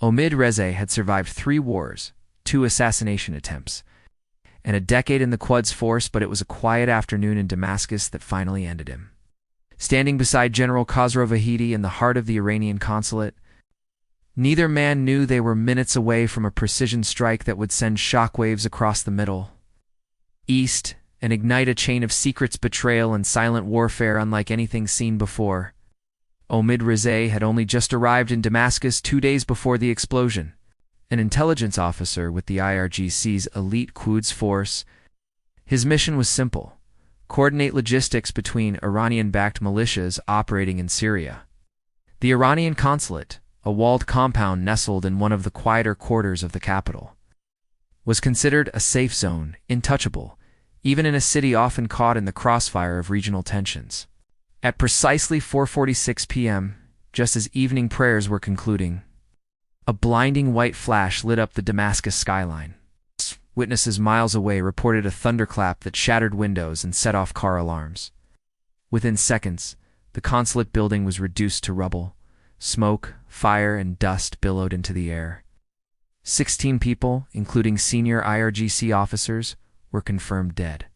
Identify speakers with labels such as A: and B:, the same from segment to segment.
A: Omid Reza had survived 3 wars, 2 assassination attempts, and a decade in the Quds force, but it was a quiet afternoon in Damascus that finally ended him. Standing beside General Khosrow Vahidi in the heart of the Iranian Consulate, neither man knew they were minutes away from a precision strike that would send shockwaves across the Middle East and ignite a chain of secrets, betrayal, and silent warfare unlike anything seen before. Omid Reza had only just arrived in Damascus 2 days before the explosion. An intelligence officer with the IRGC's elite Quds force, his mission was simple: coordinate logistics between Iranian-backed militias operating in Syria. The Iranian Consulate, a walled compound nestled in one of the quieter quarters of the capital, was considered a safe zone, untouchable, even in a city often caught in the crossfire of regional tensions. At precisely 4:46 p.m., just as evening prayers were concluding, a blinding white flash lit up the Damascus skyline. Witnesses miles away reported a thunderclap that shattered windows and set off car alarms. Within seconds, the consulate building was reduced to rubble. Smoke, fire, and dust billowed into the air. 16 people, including senior IRGC officers, were confirmed dead.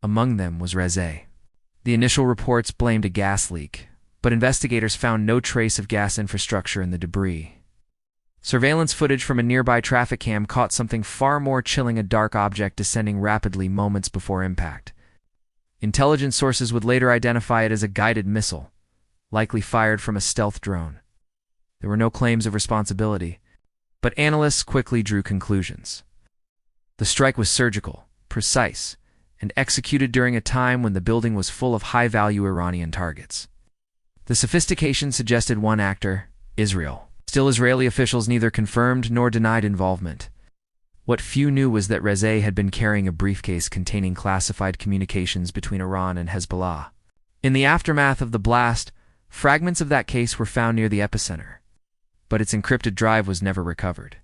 A: Among them was Reza. The initial reports blamed a gas leak, but investigators found no trace of gas infrastructure in the debris. Surveillance footage from a nearby traffic cam caught something far more chilling: a dark object descending rapidly moments before impact. Intelligence sources would later identify it as a guided missile, likely fired from a stealth drone. There were no claims of responsibility, but analysts quickly drew conclusions. The strike was surgical, precise, and executed during a time when the building was full of high-value Iranian targets. The sophistication suggested one actor: Israel. Still, Israeli officials neither confirmed nor denied involvement. What few knew was that Reza had been carrying a briefcase containing classified communications between Iran and Hezbollah. In the aftermath of the blast, fragments of that case were found near the epicenter, but its encrypted drive was never recovered.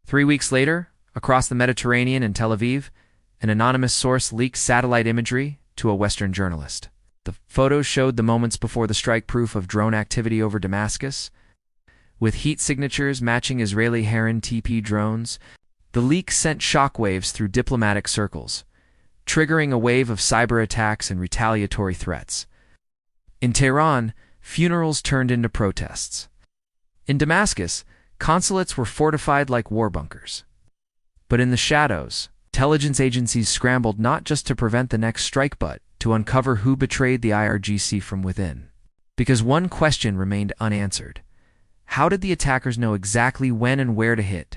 A: 3 weeks later, across the Mediterranean in Tel Aviv, an anonymous source leaked satellite imagery to a Western journalist. The photos showed the moments before the strike proof of drone activity over Damascus, with heat signatures matching Israeli Heron TP drones. The leak sent shockwaves through diplomatic circles, triggering a wave of cyber attacks and retaliatory threats. In Tehran, funerals turned into protests. In Damascus, consulates were fortified like war bunkers. But in the shadows, intelligence agencies scrambled not just to prevent the next strike but to uncover who betrayed the IRGC from within. Because one question remained unanswered: how did the attackers know exactly when and where to hit?